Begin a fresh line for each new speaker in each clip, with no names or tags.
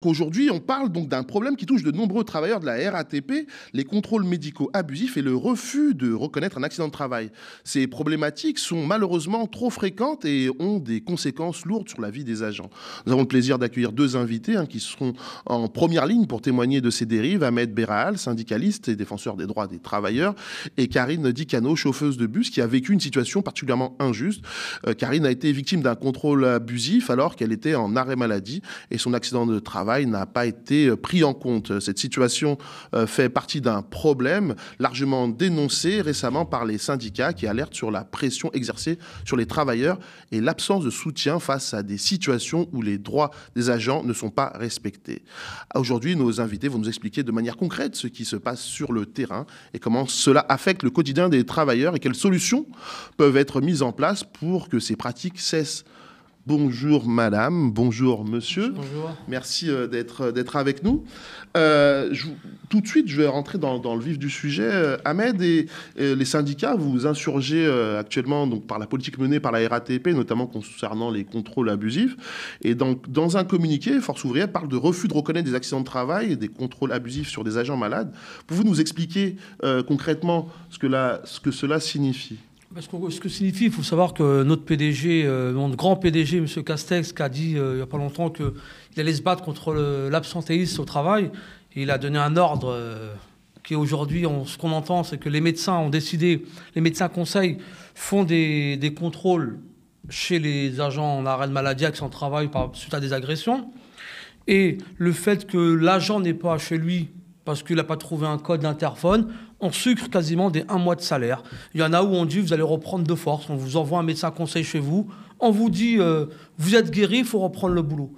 Aujourd'hui, on parle donc d'un problème qui touche de nombreux travailleurs de la RATP, les contrôles médicaux abusifs et le refus de reconnaître un accident de travail. Ces problématiques sont malheureusement trop fréquentes et ont des conséquences lourdes sur la vie des agents. Nous avons le plaisir d'accueillir deux invités qui seront en première ligne pour témoigner de ces dérives. Ahmed Berahal, syndicaliste et défenseur des droits des travailleurs, et Karine Dicano, chauffeuse de bus, qui a vécu une situation particulièrement injuste. Karine a été victime d'un contrôle abusif alors qu'elle était en arrêt maladie et son accident de travail n'a pas été pris en compte. Cette situation fait partie d'un problème largement dénoncé récemment par les syndicats qui alertent sur la pression exercée sur les travailleurs et l'absence de soutien face à des situations où les droits des agents ne sont pas respectés. Aujourd'hui, nos invités vont nous expliquer de manière concrète ce qui se passe sur le terrain et comment cela affecte le quotidien des travailleurs et quelles solutions peuvent être mises en place pour que ces pratiques cessent. Bonjour madame, bonjour monsieur.
Bonjour.
Merci d'être avec nous. Tout de suite, je vais rentrer dans le vif du sujet. Ahmed et les syndicats, vous vous insurgez actuellement donc, par la politique menée par la RATP, notamment concernant les contrôles abusifs. Et donc, dans un communiqué, Force ouvrière parle de refus de reconnaître des accidents de travail et des contrôles abusifs sur des agents malades. Pouvez-vous nous expliquer concrètement ce que cela signifie ?
Ce que signifie, il faut savoir que notre PDG, notre grand PDG, M. Castex, qui a dit il n'y a pas longtemps qu'il allait se battre contre l'absentéisme au travail, et il a donné un ordre qui aujourd'hui, ce qu'on entend, c'est que les médecins ont décidé, les médecins conseils font des contrôles chez les agents en arrêt de maladie, accident de travail suite à des agressions. Et le fait que l'agent n'est pas chez lui parce qu'il n'a pas trouvé un code d'interphone, on sucre quasiment des 1 mois de salaire. Il y en a où on dit vous allez reprendre de force, on vous envoie un médecin conseil chez vous, on vous dit vous êtes guéri, il faut reprendre le boulot.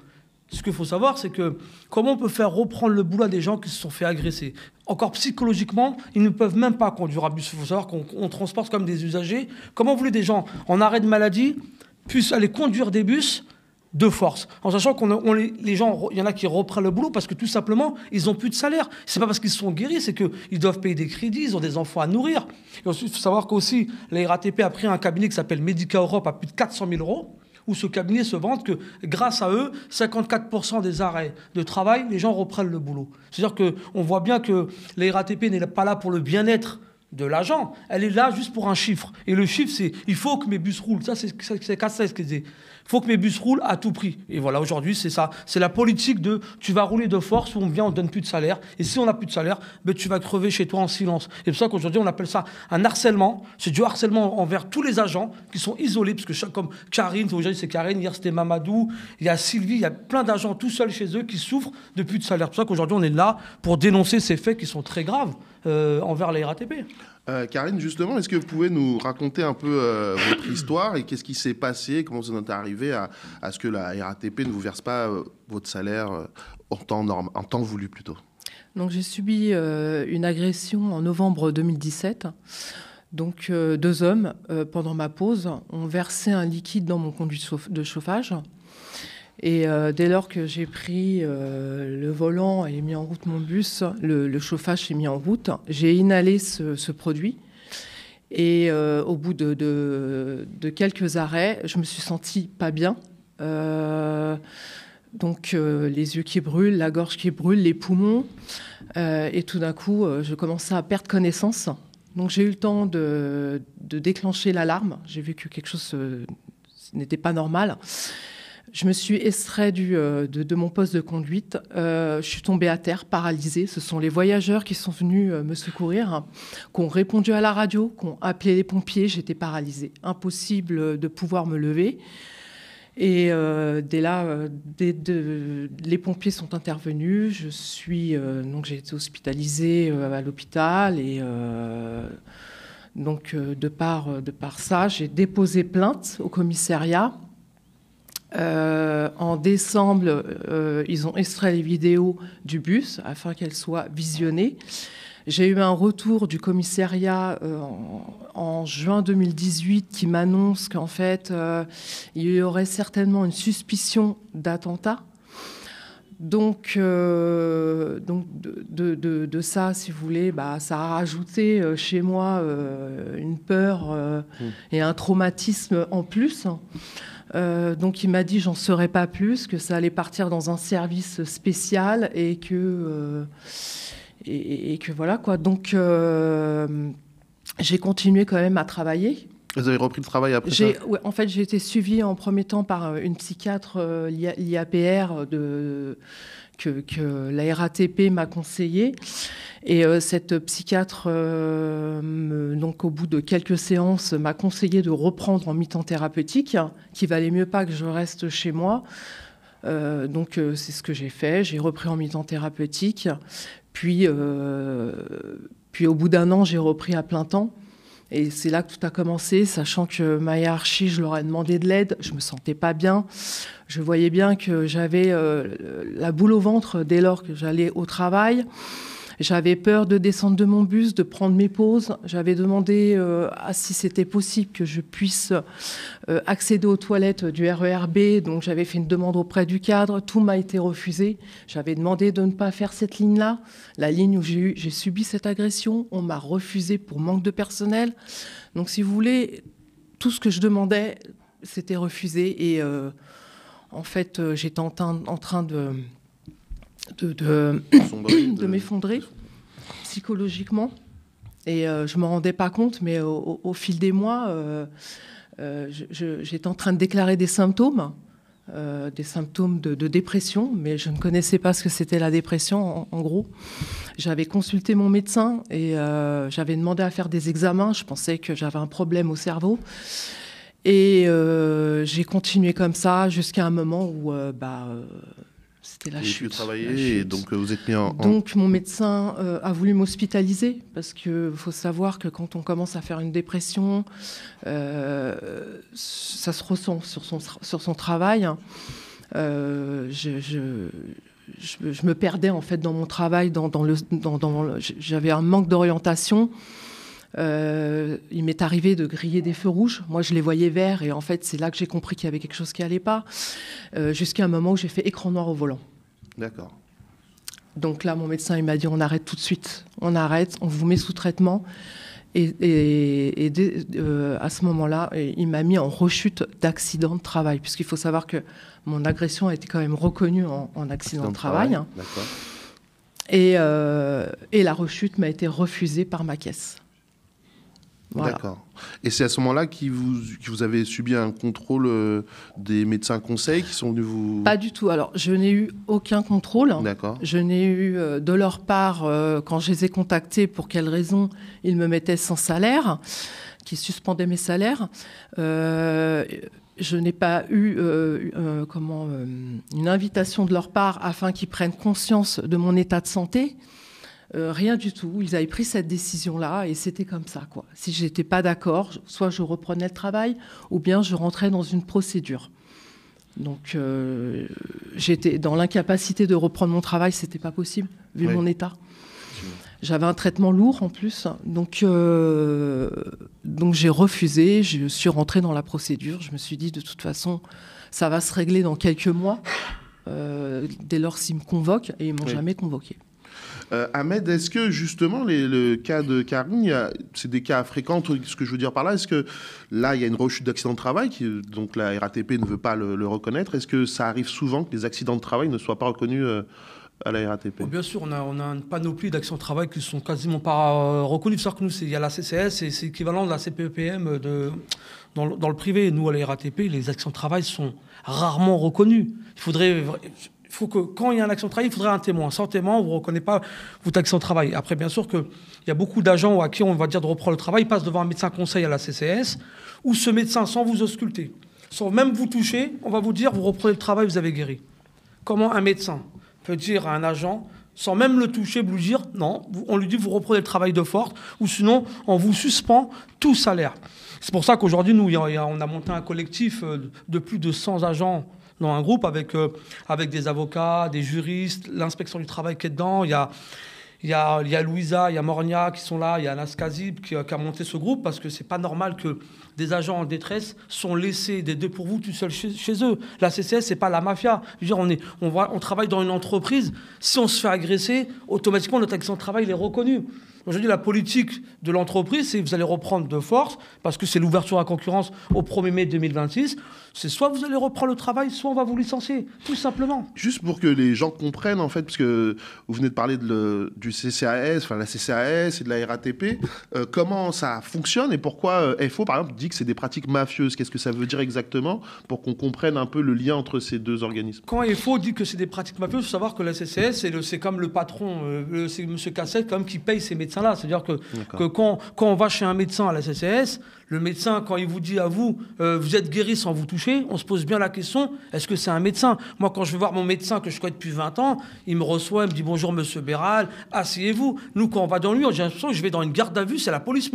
Ce qu'il faut savoir, c'est que comment on peut faire reprendre le boulot à des gens qui se sont fait agresser. Encore psychologiquement, ils ne peuvent même pas conduire un bus. Il faut savoir qu'on transporte comme des usagers. Comment vous voulez des gens en arrêt de maladie puissent aller conduire des bus de force, en sachant les gens, il y en a qui reprennent le boulot parce que tout simplement, ils n'ont plus de salaire. C'est pas parce qu'ils sont guéris, c'est qu'ils doivent payer des crédits, ils ont des enfants à nourrir. Et ensuite, il faut savoir qu'aussi, la RATP a pris un cabinet qui s'appelle Medica Europe à plus de 400 000 €, où ce cabinet se vante que grâce à eux, 54% des arrêts de travail, les gens reprennent le boulot. C'est-à-dire qu'on voit bien que la RATP n'est pas là pour le bien-être de l'agent, elle est là juste pour un chiffre. Et le chiffre, c'est il faut que mes bus roulent. Ça, c'est Castex qui disait. Il faut que mes bus roulent à tout prix. Et voilà, aujourd'hui, c'est ça. C'est la politique de tu vas rouler de force ou on vient, on ne donne plus de salaire. Et si on n'a plus de salaire, ben, tu vas crever chez toi en silence. Et c'est pour ça qu'aujourd'hui, on appelle ça un harcèlement. C'est du harcèlement envers tous les agents qui sont isolés. Parce que comme Karine, aujourd'hui c'est Karine, hier c'était Mamadou, il y a Sylvie, il y a plein d'agents tout seuls chez eux qui souffrent de plus de salaire. C'est pour ça qu'aujourd'hui, on est là pour dénoncer ces faits qui sont très graves envers la RATP.
Karine, justement, est-ce que vous pouvez nous raconter un peu votre histoire et qu'est-ce qui s'est passé, comment vous en êtes arrivé à ce que la RATP ne vous verse pas votre salaire en temps voulu plutôt ?
Donc j'ai subi une agression en novembre 2017. Donc 2 hommes, pendant ma pause, ont versé un liquide dans mon conduit de chauffage. Et dès lors que j'ai pris le volant et mis en route mon bus, le chauffage s'est mis en route. J'ai inhalé ce produit. Et au bout de quelques arrêts, je me suis sentie pas bien. Donc les yeux qui brûlent, la gorge qui brûle, les poumons. Et tout d'un coup, je commençais à perdre connaissance. Donc j'ai eu le temps de déclencher l'alarme. J'ai vu que quelque chose n'était pas normal. Je me suis extrait de mon poste de conduite. Je suis tombée à terre, paralysée. Ce sont les voyageurs qui sont venus me secourir, qui ont répondu à la radio, qui ont appelé les pompiers. J'étais paralysée. Impossible de pouvoir me lever. Et dès là, les pompiers sont intervenus. Donc j'ai été hospitalisée à l'hôpital. Et donc, de par ça, j'ai déposé plainte au commissariat. En décembre, ils ont extrait les vidéos du bus afin qu'elles soient visionnées. J'ai eu un retour du commissariat en juin 2018 qui m'annonce qu'en fait, il y aurait certainement une suspicion d'attentat. Donc de ça, si vous voulez, ça a rajouté chez moi une peur et un traumatisme en plus. Donc il m'a dit j'en saurais pas plus, que ça allait partir dans un service spécial et que voilà quoi. Donc j'ai continué quand même à travailler.
Vous avez repris le travail après ça?
Ouais, en fait, j'ai été suivie en premier temps par une psychiatre, l'IAPR, que la RATP m'a conseillé. Et cette psychiatre, donc au bout de quelques séances, m'a conseillé de reprendre en mi-temps thérapeutique, qu'il valait mieux pas que je reste chez moi. Donc c'est ce que j'ai fait. J'ai repris en mi-temps thérapeutique. Puis au bout d'un an, j'ai repris à plein temps. Et c'est là que tout a commencé, sachant que ma hiérarchie, je leur ai demandé de l'aide. Je me sentais pas bien. Je voyais bien que j'avais la boule au ventre dès lors que j'allais au travail. J'avais peur de descendre de mon bus, de prendre mes pauses. J'avais demandé si c'était possible que je puisse accéder aux toilettes du RERB. Donc j'avais fait une demande auprès du cadre. Tout m'a été refusé. J'avais demandé de ne pas faire cette ligne-là, la ligne où j'ai subi cette agression. On m'a refusé pour manque de personnel. Donc si vous voulez, tout ce que je demandais, c'était refusé. Et en fait, j'étais en train de m'effondrer psychologiquement. Et je ne me rendais pas compte, mais au fil des mois, j'étais en train de déclarer des symptômes de dépression, mais je ne connaissais pas ce que c'était la dépression, en gros. J'avais consulté mon médecin et j'avais demandé à faire des examens. Je pensais que j'avais un problème au cerveau. Et j'ai continué comme ça jusqu'à un moment où... c'était la chute.
Et donc vous êtes mis en...
Donc mon médecin a voulu m'hospitaliser parce qu'il faut savoir que quand on commence à faire une dépression, ça se ressent sur son travail. Je me perdais en fait dans mon travail, j'avais un manque d'orientation. Il m'est arrivé de griller des feux rouges. Moi, je les voyais verts et en fait, c'est là que j'ai compris qu'il y avait quelque chose qui allait pas. Jusqu'à un moment où j'ai fait écran noir au volant.
D'accord.
Donc là, mon médecin, il m'a dit on arrête tout de suite. On arrête, on vous met sous traitement. Et à ce moment-là, il m'a mis en rechute d'accident de travail. Puisqu'il faut savoir que mon agression a été quand même reconnue en accident de travail.
D'accord.
Et la rechute m'a été refusée par ma caisse. Voilà.
D'accord. Et c'est à ce moment-là que vous avez subi un contrôle des médecins conseils qui sont venus vous...
Pas du tout. Alors, je n'ai eu aucun contrôle.
D'accord.
Je n'ai eu de leur part, quand je les ai contactés, pour quelles raisons ils me mettaient sans salaire, qu'ils suspendaient mes salaires. Je n'ai pas eu une invitation de leur part afin qu'ils prennent conscience de mon état de santé. Rien du tout. Ils avaient pris cette décision-là et c'était comme ça, quoi. Si je n'étais pas d'accord, soit je reprenais le travail ou bien je rentrais dans une procédure. Donc j'étais dans l'incapacité de reprendre mon travail, c'était pas possible vu mon état. J'avais un traitement lourd en plus, donc j'ai refusé. Je suis rentrée dans la procédure. Je me suis dit de toute façon, ça va se régler dans quelques mois. Dès lors s'ils me convoquent, et ils m'ont jamais convoqué.
Ahmed, est-ce que justement le cas de Karine, c'est des cas fréquents? Ce que je veux dire par là, est-ce que là il y a une rechute d'accident de travail, donc la RATP ne veut pas le reconnaître? Est-ce que ça arrive souvent que les accidents de travail ne soient pas reconnus à la RATP?
Bien sûr, on a une panoplie d'accidents de travail qui ne sont quasiment pas reconnus. C'est-à-dire que nous, il y a la CCS et c'est équivalent de la CPEPM dans le privé. Nous, à la RATP, les accidents de travail sont rarement reconnus. Il faut que, quand il y a un accident de travail, il faudrait un témoin. Sans témoin, on ne reconnaît pas votre accident de travail. Après, bien sûr qu'il y a beaucoup d'agents à qui on va dire de reprendre le travail, ils passent devant un médecin conseil à la CCS, où ce médecin, sans vous ausculter, sans même vous toucher, on va vous dire, vous reprenez le travail, vous avez guéri. Comment un médecin peut dire à un agent, sans même le toucher, vous lui dire, non, on lui dit, vous reprenez le travail de force, ou sinon, on vous suspend tout salaire. C'est pour ça qu'aujourd'hui, nous, on a monté un collectif de plus de 100 agents dans un groupe avec des avocats, des juristes, l'inspection du travail qui est dedans. Il y a Louisa, il y a Mornia qui sont là, il y a Anas Kazib qui a monté ce groupe parce que c'est pas normal que des agents en détresse sont laissés des dépourvus tout seuls chez eux. La CCS, c'est pas la mafia. Je veux dire, on travaille dans une entreprise. Si on se fait agresser, automatiquement, notre accident de travail il est reconnu. Aujourd'hui, la politique de l'entreprise, c'est que vous allez reprendre de force, parce que c'est l'ouverture à la concurrence au 1er mai 2026. C'est soit vous allez reprendre le travail, soit on va vous licencier, tout simplement.
Juste pour que les gens comprennent, en fait, parce que vous venez de parler du CCAS, enfin la CCAS et de la RATP, comment ça fonctionne et pourquoi FO, par exemple, dit que c'est des pratiques mafieuses. Qu'est-ce que ça veut dire exactement pour qu'on comprenne un peu le lien entre ces deux organismes?
Quand FO dit que c'est des pratiques mafieuses, il faut savoir que la CCAS, c'est comme le patron, c'est M. Cassel, comme qui paye ces médecins-là. C'est-à-dire que quand on va chez un médecin à la CCAS, le médecin, quand il vous dit à vous, vous êtes guéri sans vous toucher, on se pose bien la question, est-ce que c'est un médecin? Moi, quand je vais voir mon médecin que je connais depuis 20 ans, il me reçoit, il me dit bonjour monsieur Béral, asseyez-vous. Nous, quand on va dans lui, j'ai l'impression que je vais dans une garde à vue, c'est la police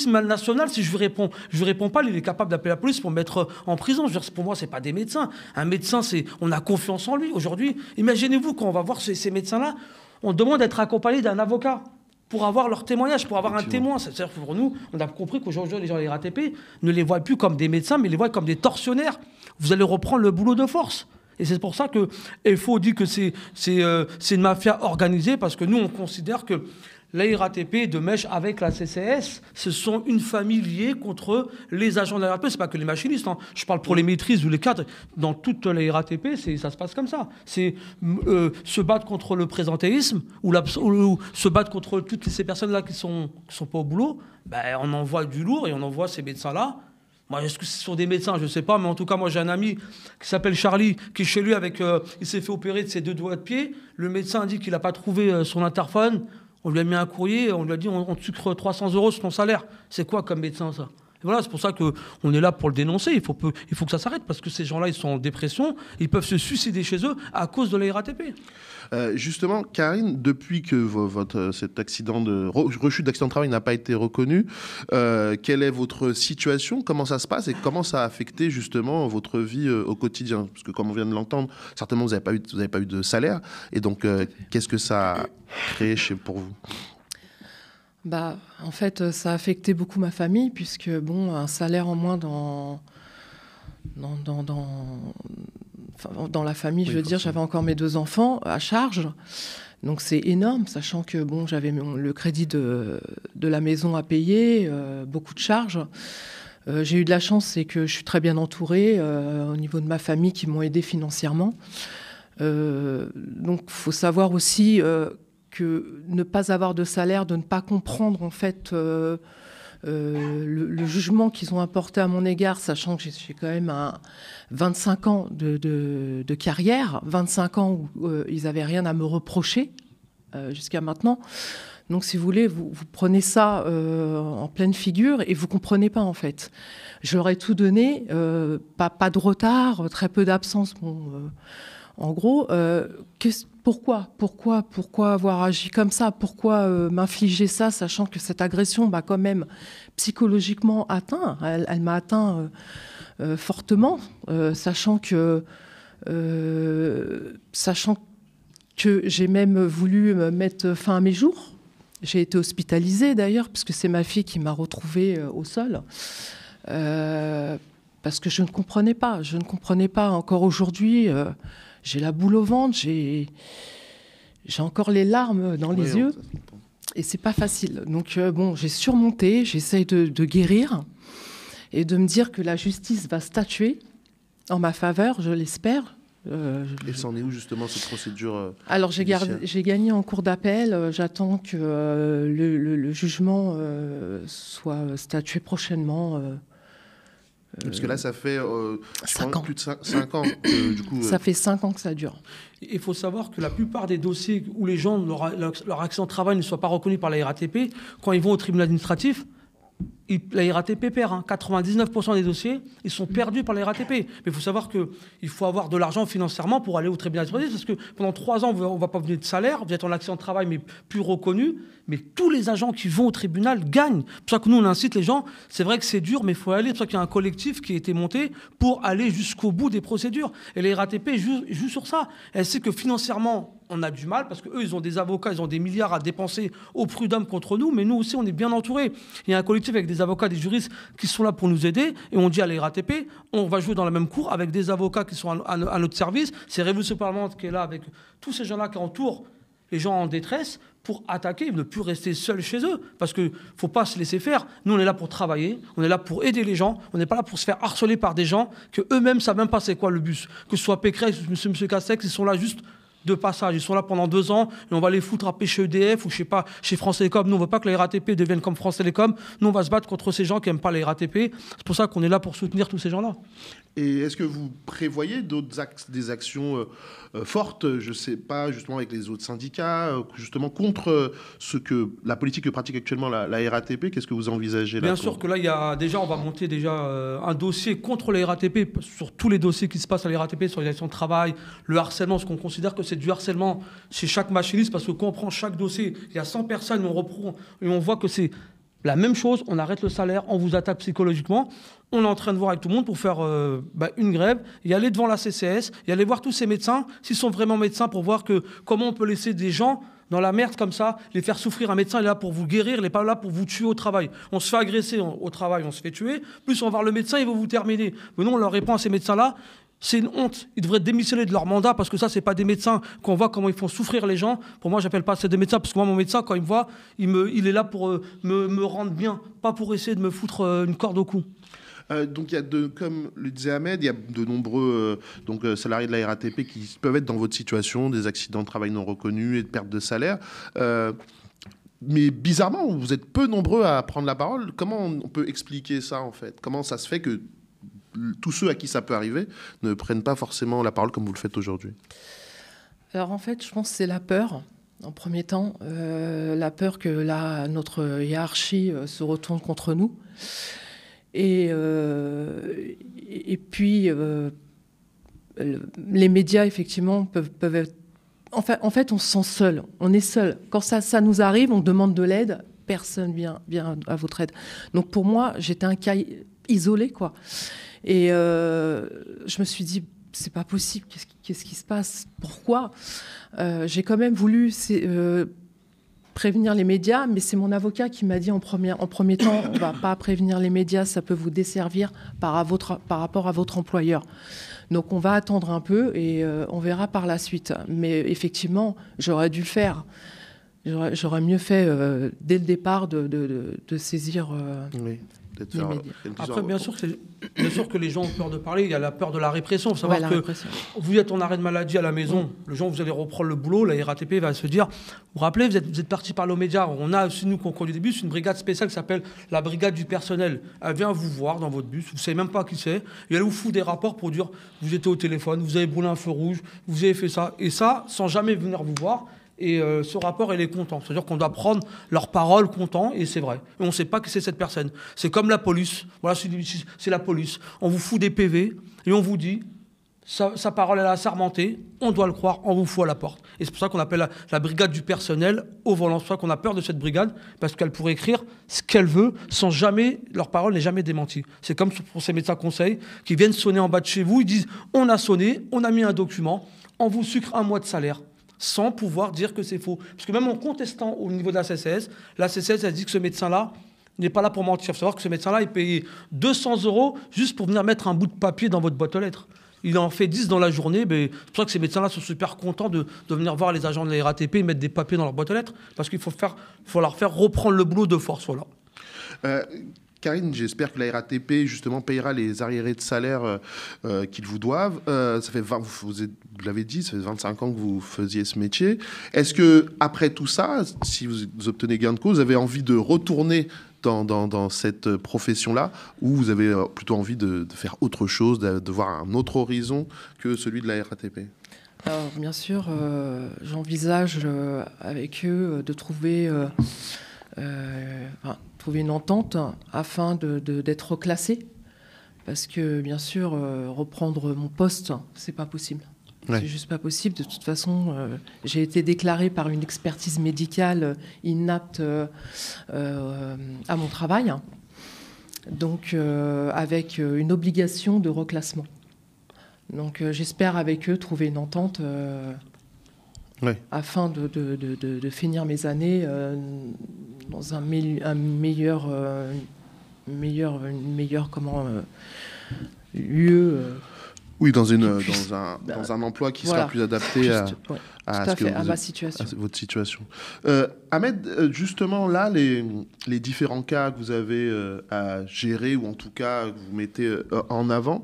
nationale. Si je lui réponds pas, il est capable d'appeler la police pour me mettre en prison. Je veux dire, pour moi, c'est pas des médecins. Un médecin, on a confiance en lui. Aujourd'hui, imaginez-vous quand on va voir ces médecins-là, on demande d'être accompagné d'un avocat pour avoir leur témoignage, pour avoir un témoin. C'est-à-dire que pour nous, on a compris qu'aujourd'hui, les gens de la RATP ne les voient plus comme des médecins, mais les voient comme des tortionnaires. Vous allez reprendre le boulot de force. Et c'est pour ça que FO dit que c'est une mafia organisée, parce que nous, on considère que la RATP de mèche avec la CCS, ce sont une famille liée contre les agents de la RATP. Ce n'est pas que les machinistes. Hein. Je parle pour les maîtrises ou les cadres. Dans toute la RATP, ça se passe comme ça. C'est se battre contre le présentéisme ou se battre contre toutes ces personnes-là qui sont pas au boulot. Ben, on envoie du lourd et on envoie ces médecins-là. Moi, est-ce que ce sont des médecins? Je ne sais pas. Mais en tout cas, moi, j'ai un ami qui s'appelle Charlie, qui est chez lui il s'est fait opérer de ses 2 doigts de pied. Le médecin dit qu'il n'a pas trouvé son interphone. On lui a mis un courrier, on lui a dit on te sucre 300 € sur ton salaire. C'est quoi comme médecin, ça? Et voilà, c'est pour ça qu'on est là pour le dénoncer. Il faut que ça s'arrête, parce que ces gens-là, ils sont en dépression. Ils peuvent se suicider chez eux à cause de la RATP.
Justement, Karine, depuis que cet accident de rechute d'accident de travail n'a pas été reconnu, quelle est votre situation? Comment ça se passe et comment ça a affecté justement votre vie au quotidien? Parce que comme on vient de l'entendre, certainement vous n'avez pas eu de salaire. Et donc, qu'est-ce que ça a créé pour vous?
En fait, ça a affecté beaucoup ma famille, puisque un salaire en moins dans la famille, je veux dire, j'avais encore mes 2 enfants à charge. Donc c'est énorme, sachant que j'avais le crédit de la maison à payer, beaucoup de charges. J'ai eu de la chance, c'est que je suis très bien entourée au niveau de ma famille qui m'ont aidée financièrement. Donc il faut savoir aussi que ne pas avoir de salaire, de ne pas comprendre en fait le jugement qu'ils ont apporté à mon égard, sachant que j'ai quand même 25 ans de carrière, 25 ans où ils n'avaient rien à me reprocher jusqu'à maintenant. Donc si vous voulez, vous prenez ça en pleine figure et vous ne comprenez pas en fait. Je leur ai tout donné, pas de retard, très peu d'absence. En gros, pourquoi avoir agi comme ça? Pourquoi m'infliger ça, sachant que cette agression m'a quand même psychologiquement atteint? Elle m'a atteint fortement, sachant que j'ai même voulu me mettre fin à mes jours. J'ai été hospitalisée d'ailleurs, puisque c'est ma fille qui m'a retrouvée au sol. Parce que je ne comprenais pas. Je ne comprenais pas encore aujourd'hui. J'ai la boule au ventre, j'ai encore les larmes dans les yeux. Et c'est pas facile. Donc j'ai surmonté, j'essaye de guérir et de me dire que la justice va statuer en ma faveur, je l'espère.
Et c'en est où justement cette procédure
Alors j'ai gagné en cour d'appel. J'attends que le jugement soit statué prochainement.
Parce que là, ça fait
5 ans.
Plus de 5 ans. Du coup,
ça fait 5 ans que ça dure.
Il faut savoir que la plupart des dossiers où les gens, leur accident de travail ne soit pas reconnu par la RATP, quand ils vont au tribunal administratif, la RATP perd. 99% des dossiers, ils sont perdus par la RATP. Mais il faut savoir qu'il faut avoir de l'argent financièrement pour aller au tribunal administratif, parce que pendant 3 ans, on ne va pas venir de salaire, vous êtes en accident de travail, mais plus reconnu. Mais tous les agents qui vont au tribunal gagnent. C'est pour ça que nous, on incite les gens. C'est vrai que c'est dur, mais il faut aller. C'est pour ça qu'il y a un collectif qui a été monté pour aller jusqu'au bout des procédures. Et la RATP joue sur ça. Elle sait que financièrement, on a du mal, parce qu'eux, ils ont des avocats, ils ont des milliards à dépenser au prud'homme contre nous, mais nous aussi, on est bien entourés. Il y a un collectif avec des avocats, des juristes qui sont là pour nous aider, et on dit à la RATP, on va jouer dans la même cour avec des avocats qui sont à notre service. C'est Révolution Parlementaire qui est là avec tous ces gens-là qui entourent les gens en détresse pour attaquer, ne plus rester seuls chez eux. Parce qu'il ne faut pas se laisser faire. Nous, on est là pour travailler, on est là pour aider les gens, on n'est pas là pour se faire harceler par des gens qu'eux-mêmes ne savent même pas c'est quoi le bus. Que ce soit Pécresse ou M. Castex, ils sont là juste de passage. Ils sont là pendant 2 ans et on va les foutre à chez EDF ou je sais pas, chez France Télécom. Nous, on ne veut pas que la RATP devienne comme France Télécom. Nous, on va se battre contre ces gens qui n'aiment pas la RATP. C'est pour ça qu'on est là pour soutenir tous ces gens-là.
Et est-ce que vous prévoyez des actions fortes, je ne sais pas, justement avec les autres syndicats, justement contre la politique que pratique actuellement la RATP? Qu'est-ce que vous envisagez là?
Bien sûr que là, on va monter un dossier contre la RATP, sur tous les dossiers qui se passent à la RATP, sur les actions de travail, le harcèlement, parce qu'on considère que c'est du harcèlement chez chaque machiniste, parce que quand on prend chaque dossier, il y a 100 personnes, on reprend et on voit que c'est la même chose, on arrête le salaire, on vous attaque psychologiquement. On est en train de voir avec tout le monde pour faire une grève, y aller devant la CCS, y aller voir tous ces médecins, s'ils sont vraiment médecins, pour voir comment on peut laisser des gens dans la merde comme ça, les faire souffrir. Un médecin, il est là pour vous guérir, il n'est pas là pour vous tuer au travail. On se fait agresser au travail, on se fait tuer, plus on va voir le médecin, il va vous terminer. Mais non, on leur répond à ces médecins-là, c'est une honte. Ils devraient démissionner de leur mandat parce que ça, c'est pas des médecins qu'on voit comment ils font souffrir les gens. Pour moi, j'appelle pas ça des médecins parce que moi, mon médecin, quand il me voit, il est là pour me rendre bien, pas pour essayer de me foutre une corde au cou.
Donc, comme le disait Ahmed, il y a de nombreux salariés de la RATP qui peuvent être dans votre situation, des accidents de travail non reconnus et de perte de salaire. Mais bizarrement, vous êtes peu nombreux à prendre la parole. Comment on peut expliquer ça, en fait? Comment ça se fait que tous ceux à qui ça peut arriver ne prennent pas forcément la parole comme vous le faites aujourd'hui?
Alors, en fait, je pense que c'est la peur. En premier temps, la peur que notre hiérarchie se retourne contre nous. Et puis, les médias, effectivement, peuvent être... En fait, on se sent seul. On est seul. Quand ça nous arrive, on demande de l'aide. Personne vient à votre aide. Donc, pour moi, j'étais un cas isolé, quoi. Et je me suis dit, c'est pas possible. Qu'est-ce qui se passe? Pourquoi? J'ai quand même voulu... prévenir les médias, mais c'est mon avocat qui m'a dit en premier temps, on ne va pas prévenir les médias, ça peut vous desservir par rapport à votre employeur. Donc on va attendre un peu et on verra par la suite. Mais effectivement, j'aurais dû le faire. J'aurais mieux fait dès le départ de saisir
oui.
les médias.
Après, bien sûr que les gens ont peur de parler, il y a la peur de la répression. Il faut savoir que vous êtes en arrêt de maladie à la maison, le jour où vous allez reprendre le boulot, la RATP va se dire, vous vous rappelez, vous êtes parti parler aux médias. On a aussi, nous, qu'on conduit des bus, une brigade spéciale qui s'appelle la brigade du personnel. Elle vient vous voir dans votre bus, vous ne savez même pas qui c'est, et elle vous fout des rapports pour dire, vous étiez au téléphone, vous avez brûlé un feu rouge, vous avez fait ça, et ça, sans jamais venir vous voir. Et ce rapport, il est content. C'est-à-dire qu'on doit prendre leur parole content, et c'est vrai. Et on ne sait pas que c'est cette personne. C'est comme la police. Voilà, c'est la police. On vous fout des PV, et on vous dit, sa parole, elle a assermenté, on doit le croire, on vous fout à la porte. Et c'est pour ça qu'on appelle la brigade du personnel au volant. C'est pour ça qu'on a peur de cette brigade, parce qu'elle pourrait écrire ce qu'elle veut, sans jamais, leur parole n'est jamais démentie. C'est comme pour ces médecins conseils, qui viennent sonner en bas de chez vous, ils disent, on a sonné, on a mis un document, on vous sucre 1 mois de salaire, sans pouvoir dire que c'est faux. Parce que même en contestant au niveau de la CCS, elle dit que ce médecin-là n'est pas là pour mentir. Il faut savoir que ce médecin-là, il payait 200 € juste pour venir mettre un bout de papier dans votre boîte aux lettres. Il en fait 10 dans la journée. C'est pour ça que ces médecins-là sont super contents de venir voir les agents de la RATP et mettre des papiers dans leur boîte aux lettres. Parce qu'il faut leur faire reprendre le boulot de force. Voilà.
Karine, j'espère que la RATP, justement, payera les arriérés de salaire qu'ils vous doivent. Ça fait vous l'avez dit, ça fait 25 ans que vous faisiez ce métier. Est-ce que après tout ça, si vous obtenez gain de cause, vous avez envie de retourner dans cette profession-là, ou vous avez plutôt envie de faire autre chose, de voir un autre horizon que celui de la RATP?
Alors, bien sûr, j'envisage avec eux de trouver une entente afin d'être reclassé, parce que bien sûr reprendre mon poste, c'est pas possible. Ouais. C'est juste pas possible. De toute façon, j'ai été déclarée par une expertise médicale inapte à mon travail, donc avec une obligation de reclassement. Donc j'espère avec eux trouver une entente afin de finir mes années dans un meilleur lieu
Oui, dans un emploi qui sera plus adapté à
ma situation.
À votre situation. Ahmed, justement, là, les différents cas que vous avez à gérer, ou en tout cas que vous mettez en avant,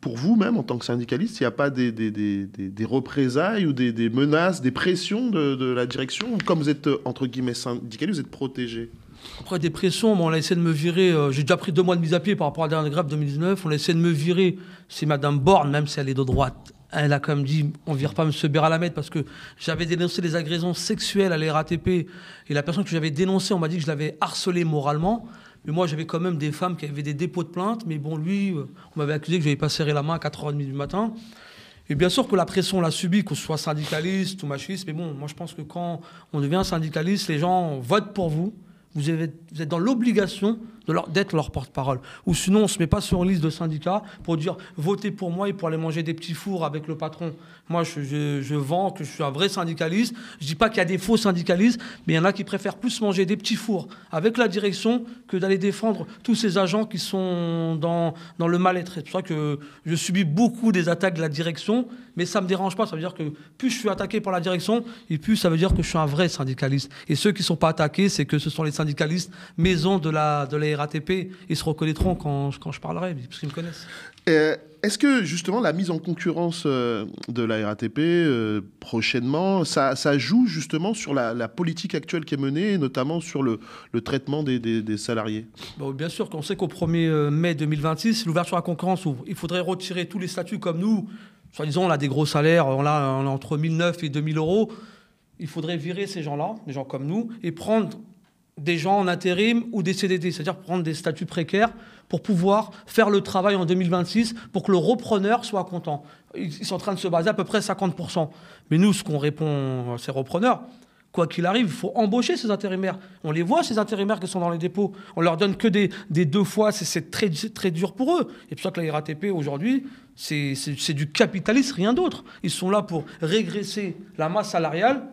pour vous-même, en tant que syndicaliste, il n'y a pas des représailles ou des menaces, des pressions de la direction? Ou comme vous êtes, entre guillemets, syndicaliste, vous êtes protégé?
Après des pressions, on a essayé de me virer. J'ai déjà pris 2 mois de mise à pied par rapport à la dernière grève 2019. On a essayé de me virer. C'est Madame Borne, même si elle est de droite. Elle a quand même dit on ne vire pas M. Beralamette parce que j'avais dénoncé des agressions sexuelles à la RATP. Et la personne que j'avais dénoncée, on m'a dit que je l'avais harcelé moralement. Mais moi, j'avais quand même des femmes qui avaient des dépôts de plainte. Mais bon, lui, on m'avait accusé que je n'avais pas serré la main à 4h30 du matin. Et bien sûr que la pression, on l'a subie, que ce soit syndicaliste ou machiste. Mais bon, moi, je pense que quand on devient syndicaliste, les gens votent pour vous. Vous êtes dans l'obligation d'être leur porte-parole. Ou sinon, on ne se met pas sur une liste de syndicats pour dire « votez pour moi » et pour aller manger des petits fours avec le patron. Moi, je vends que je suis un vrai syndicaliste. Je ne dis pas qu'il y a des faux syndicalistes, mais il y en a qui préfèrent plus manger des petits fours avec la direction que d'aller défendre tous ces agents qui sont dans le mal-être. C'est pour ça que je subis beaucoup des attaques de la direction, mais ça ne me dérange pas. Ça veut dire que plus je suis attaqué par la direction, et plus ça veut dire que je suis un vrai syndicaliste. Et ceux qui ne sont pas attaqués, c'est que ce sont les syndicalistes maison de la RATP. Ils se reconnaîtront quand je parlerai, parce qu'ils me connaissent.
Est-ce que justement la mise en concurrence de la RATP prochainement, ça joue justement sur la politique actuelle qui est menée, et notamment sur le traitement des salariés?
Bon, bien sûr qu'on sait qu'au 1er mai 2026, l'ouverture à la concurrence ouvre. Il faudrait retirer tous les statuts comme nous. Soi-disant, on a des gros salaires, on a entre 1 900 et 2 000 euros. Il faudrait virer ces gens-là, des gens comme nous, et prendre des gens en intérim ou des CDD, c'est-à-dire prendre des statuts précaires pour pouvoir faire le travail en 2026 pour que le repreneur soit content. Ils sont en train de se baser à peu près 50%. Mais nous, ce qu'on répond à ces repreneurs, quoi qu'il arrive, il faut embaucher ces intérimaires. On les voit, ces intérimaires qui sont dans les dépôts. On leur donne que des 2 fois, c'est très, très dur pour eux. Et pour ça que la RATP, aujourd'hui, c'est du capitalisme, rien d'autre. Ils sont là pour régresser la masse salariale,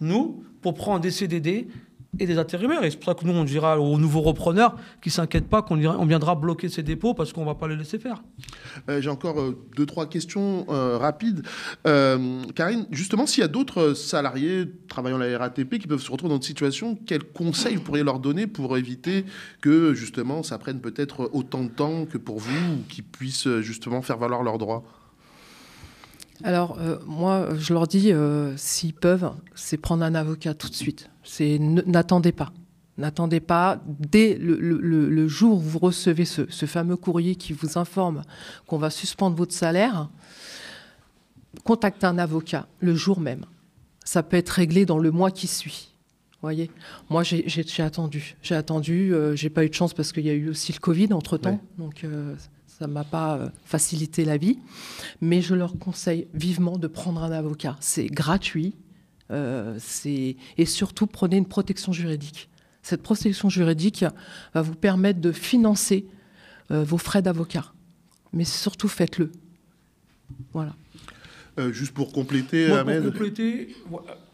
nous, pour prendre des CDD et des intérimaires. Et c'est pour ça que nous, on dira aux nouveaux repreneurs qui ne s'inquiètent pas qu'on viendra bloquer ces dépôts parce qu'on ne va pas les laisser faire.
J'ai encore 2-3 questions rapides. Karine, justement, s'il y a d'autres salariés travaillant à la RATP qui peuvent se retrouver dans une situation, quels conseils vous pourriez leur donner pour éviter que, justement, ça prenne peut-être autant de temps que pour vous, ou qu'ils puissent, justement, faire valoir leurs droits?
Alors, moi, je leur dis, s'ils peuvent, c'est prendre un avocat tout de suite. N'attendez pas. N'attendez pas. Dès le jour où vous recevez ce fameux courrier qui vous informe qu'on va suspendre votre salaire, contactez un avocat le jour même. Ça peut être réglé dans le mois qui suit. Voyez, moi, j'ai attendu. J'ai pas eu de chance parce qu'il y a eu aussi le Covid entre-temps. Ouais. Donc, ça ne m'a pas facilité la vie. Mais je leur conseille vivement de prendre un avocat. C'est gratuit. Et surtout, prenez une protection juridique. Cette protection juridique va vous permettre de financer vos frais d'avocat. Mais surtout, faites-le. Voilà.
Juste pour compléter,
moi,
Ahmed.
Pour compléter,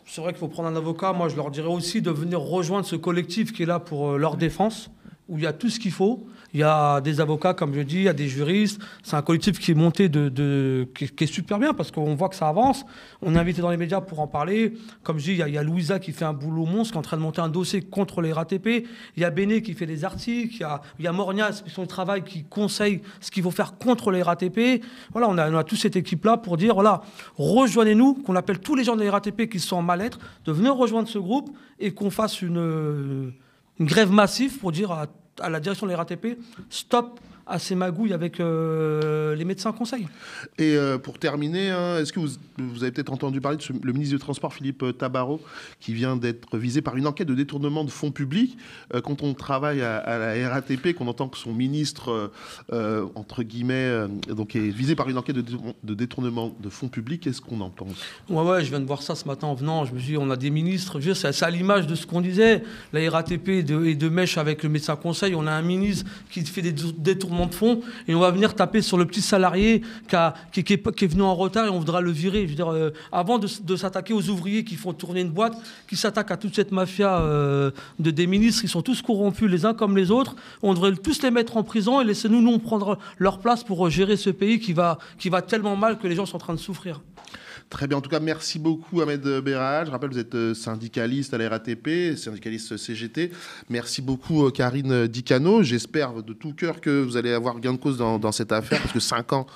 c'est vrai qu'il faut prendre un avocat. Moi, je leur dirais aussi de venir rejoindre ce collectif qui est là pour leur défense, où il y a tout ce qu'il faut. Il y a des avocats, comme je dis, il y a des juristes. C'est un collectif qui est monté, qui est super bien parce qu'on voit que ça avance. On est invité dans les médias pour en parler. Comme je dis, il y a Louisa qui fait un boulot monstre, qui est en train de monter un dossier contre les RATP. Il y a Béné qui fait des articles. Il y a Mornia, son travail, qui conseille ce qu'il faut faire contre les RATP. Voilà, on a toute cette équipe-là pour dire, voilà, rejoignez-nous, qu'on appelle tous les gens des RATP qui sont en mal-être, de venir rejoindre ce groupe et qu'on fasse une grève massive pour dire à la direction de la RATP, stop à ces magouilles avec les médecins conseils.
Et pour terminer, est-ce que vous avez peut-être entendu parler de le ministre du Transport, Philippe Tabarot, qui vient d'être visé par une enquête de détournement de fonds publics. Quand on travaille à la RATP, qu'on entend que son ministre, entre guillemets, donc est visé par une enquête de détournement de fonds publics, qu'est-ce qu'on en pense?
Ouais, je viens de voir ça ce matin en venant. Je me suis dit, on a des ministres, c'est à l'image de ce qu'on disait. La RATP est de mèche avec le médecin conseil. On a un ministre qui fait des détournements tournement de fond et on va venir taper sur le petit salarié qui est venu en retard et on voudra le virer. Je veux dire, avant de s'attaquer aux ouvriers qui font tourner une boîte, qui s'attaquent à toute cette mafia des ministres, ils sont tous corrompus les uns comme les autres. On devrait tous les mettre en prison et laisser nous prendre leur place pour gérer ce pays qui va tellement mal que les gens sont en train de souffrir.
Très bien. En tout cas, merci beaucoup, Ahmed Berhaj. Je rappelle, vous êtes syndicaliste à la RATP, syndicaliste CGT. Merci beaucoup, Karine Dicano. J'espère de tout cœur que vous allez avoir gain de cause dans cette affaire, parce que 5 ans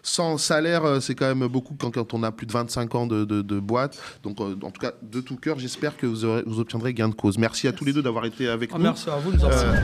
sans salaire, c'est quand même beaucoup quand on a plus de 25 ans de boîte. Donc, en tout cas, de tout cœur, j'espère que vous obtiendrez gain de cause. Merci à tous les deux d'avoir été avec nous.
Merci à vous de nous avoir.